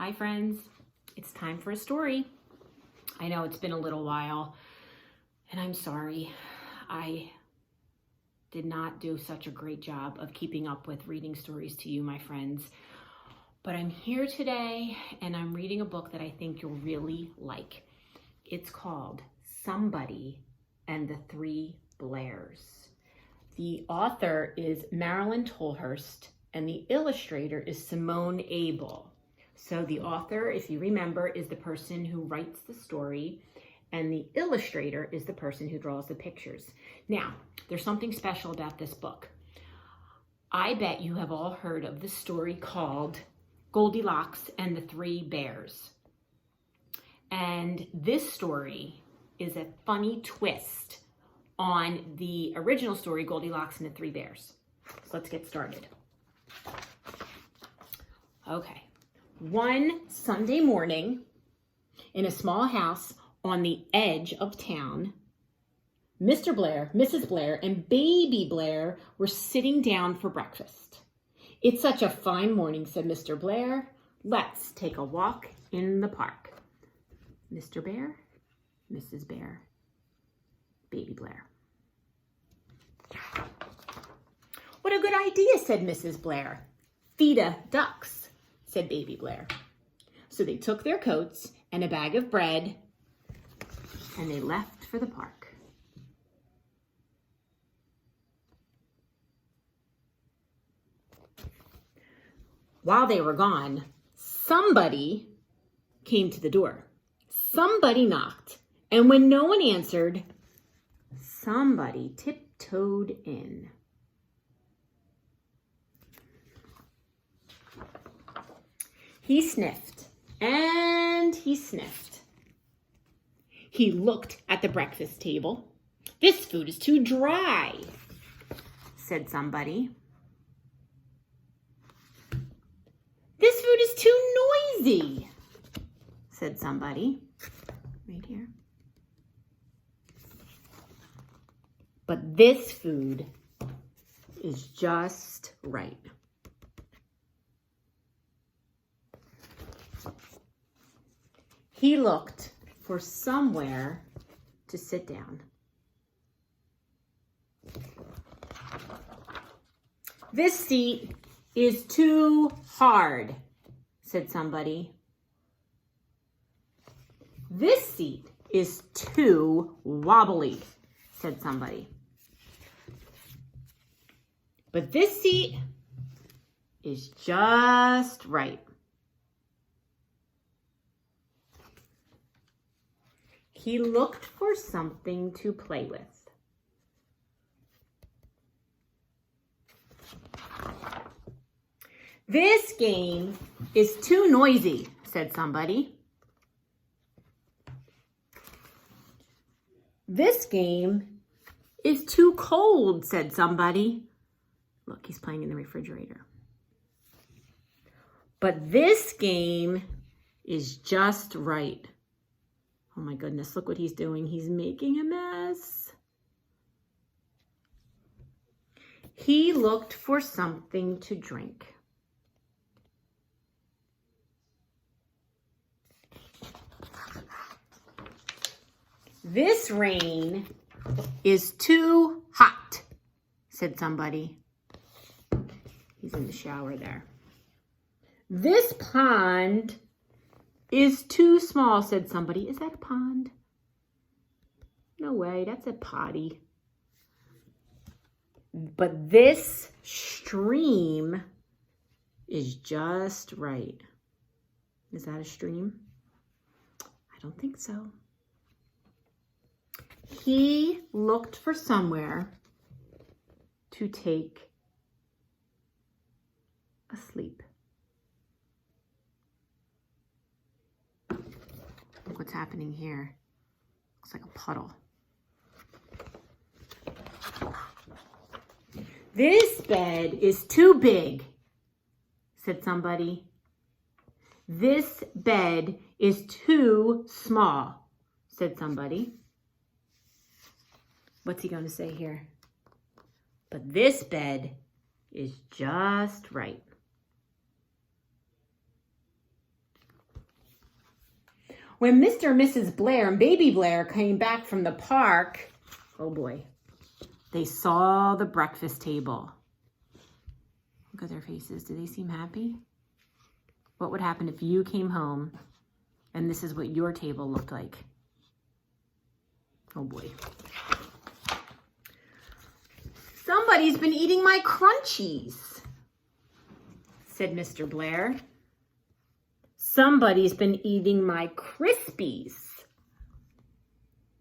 Hi friends, it's time for a story. I know it's been a little while and I'm sorry. I did not do such a great job of keeping up with reading stories to you, my friends. But I'm here today and I'm reading a book that I think you'll really like. It's called Somebody and the Three Blairs. The author is Marilyn Tolhurst and the illustrator is Simone Abel. So the author, if you remember, is the person who writes the story, and the illustrator is the person who draws the pictures. Now, there's something special about this book. I bet you have all heard of the story called Goldilocks and the Three Bears. And this story is a funny twist on the original story, Goldilocks and the Three Bears. So let's get started. Okay. One Sunday morning, in a small house on the edge of town, Mr. Blair, Mrs. Blair, and Baby Blair were sitting down for breakfast. "It's such a fine morning," said Mr. Blair. "Let's take a walk in the park." Mr. Bear, Mrs. Bear, Baby Blair. "What a good idea," said Mrs. Blair. "Feed a ducks," said Baby Blair. So they took their coats and a bag of bread and they left for the park. While they were gone, somebody came to the door. Somebody knocked, and when no one answered, somebody tiptoed in. He sniffed and he sniffed. He looked at the breakfast table. "This food is too dry," said somebody. "This food is too noisy," said somebody. Right here. "But this food is just right." He looked for somewhere to sit down. "This seat is too hard," said somebody. "This seat is too wobbly," said somebody. "But this seat is just right." He looked for something to play with. "This game is too noisy," said somebody. "This game is too cold," said somebody. Look, he's playing in the refrigerator. "But this game is just right." Oh my goodness, look what he's doing. He's making a mess. He looked for something to drink. "This rain is too hot," said somebody. He's in the shower there. "This pond is too small," said somebody. "Is that a pond?" "No way, that's a potty." "But this stream is just right." Is that a stream? I don't think so. He looked for somewhere to take a sleep. Look what's happening here. Looks like a puddle. "This bed is too big," said somebody. "This bed is too small," said somebody. What's he going to say here? "But this bed is just right." When Mr. and Mrs. Blair and Baby Blair came back from the park, oh boy, they saw the breakfast table. Look at their faces. Do they seem happy? What would happen if you came home and this is what your table looked like? Oh boy. Somebody's been eating my crunchies, said Mr. Blair. Somebody's been eating my Crispies,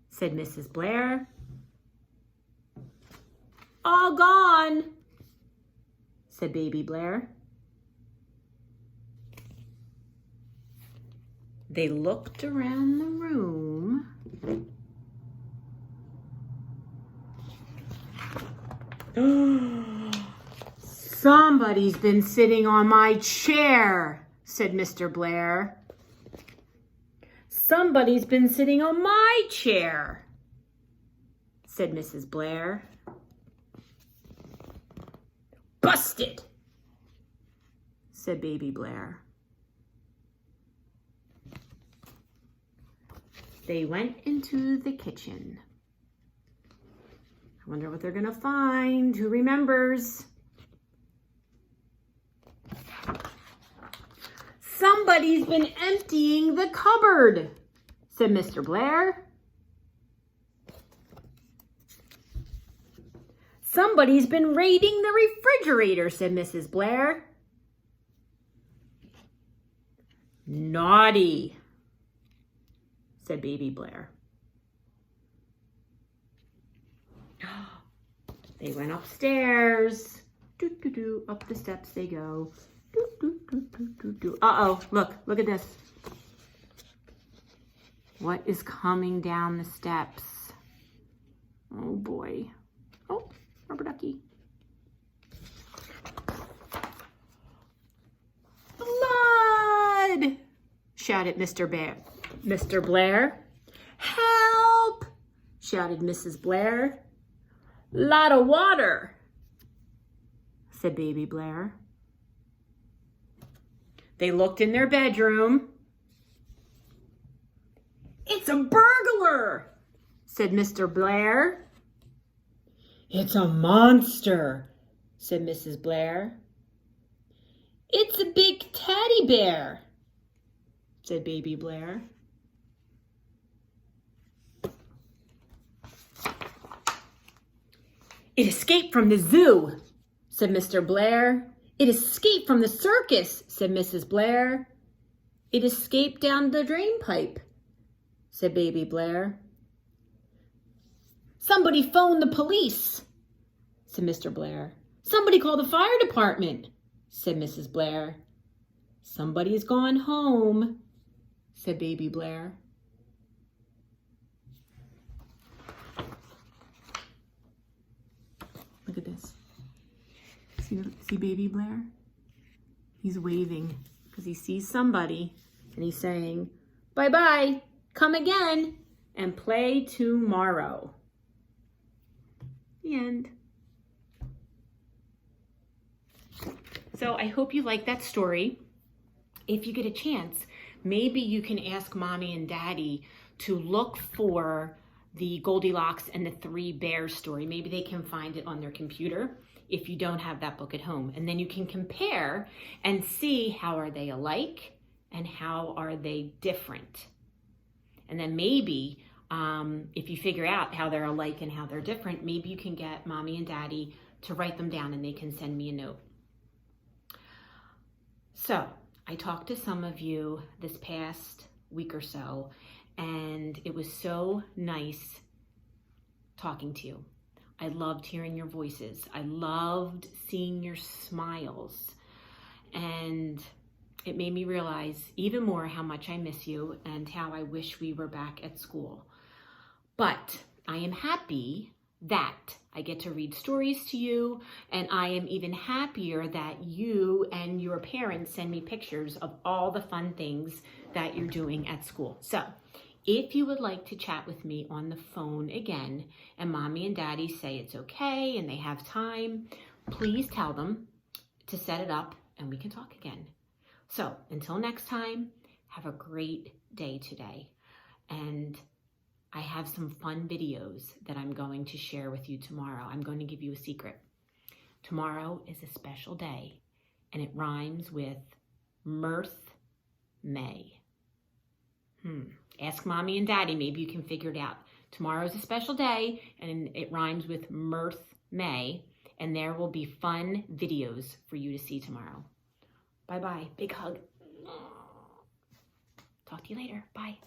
said Mrs. Blair. All gone, said Baby Blair. They looked around the room. Somebody's been sitting on my chair, said Mr. Blair. Somebody's been sitting on my chair, said Mrs. Blair. Busted, said Baby Blair. They went into the kitchen. I wonder what they're gonna find. Who remembers? Somebody's been emptying the cupboard, said Mr. Blair. Somebody's been raiding the refrigerator, said Mrs. Blair. Naughty, said Baby Blair. They went upstairs. Up the steps they go. Uh-oh, look at this. What is coming down the steps? Oh boy. Oh, rubber ducky. Blood! Shouted Mr. Blair. Help! Shouted Mrs. Blair. Lot of water, said Baby Blair. They looked in their bedroom. It's a burglar, said Mr. Blair. It's a monster, said Mrs. Blair. It's a big teddy bear, said Baby Blair. It escaped from the zoo, said Mr. Blair. It escaped from the circus, said Mrs. Blair. It escaped down the drain pipe, said Baby Blair. Somebody phoned the police, said Mr. Blair. Somebody called the fire department, said Mrs. Blair. Somebody's gone home, said Baby Blair. Look at this. See Baby Blair? He's waving because he sees somebody and he's saying, bye-bye, come again and play tomorrow. The end. So I hope you like that story. If you get a chance, maybe you can ask Mommy and Daddy to look for the Goldilocks and the Three Bears story. Maybe they can find it on their computer if you don't have that book at home. And then you can compare and see how are they alike and how are they different. And then maybe if you figure out how they're alike and how they're different, maybe you can get Mommy and Daddy to write them down and they can send me a note. So I talked to some of you this past week or so, and it was so nice talking to you. I loved hearing your voices. I loved seeing your smiles. And it made me realize even more how much I miss you and how I wish we were back at school. But I am happy that I get to read stories to you, and I am even happier that you and your parents send me pictures of all the fun things that you're doing at school. So if you would like to chat with me on the phone again, and Mommy and Daddy say it's okay and they have time, please tell them to set it up and we can talk again. So until next time, have a great day today. And I have some fun videos that I'm going to share with you tomorrow. I'm going to give you a secret. Tomorrow is a special day, and it rhymes with Mirth May. Ask Mommy and Daddy, maybe you can figure it out. Tomorrow's a special day, and it rhymes with Mirth May, and there will be fun videos for you to see tomorrow. Bye-bye. Big hug. Talk to you later. Bye.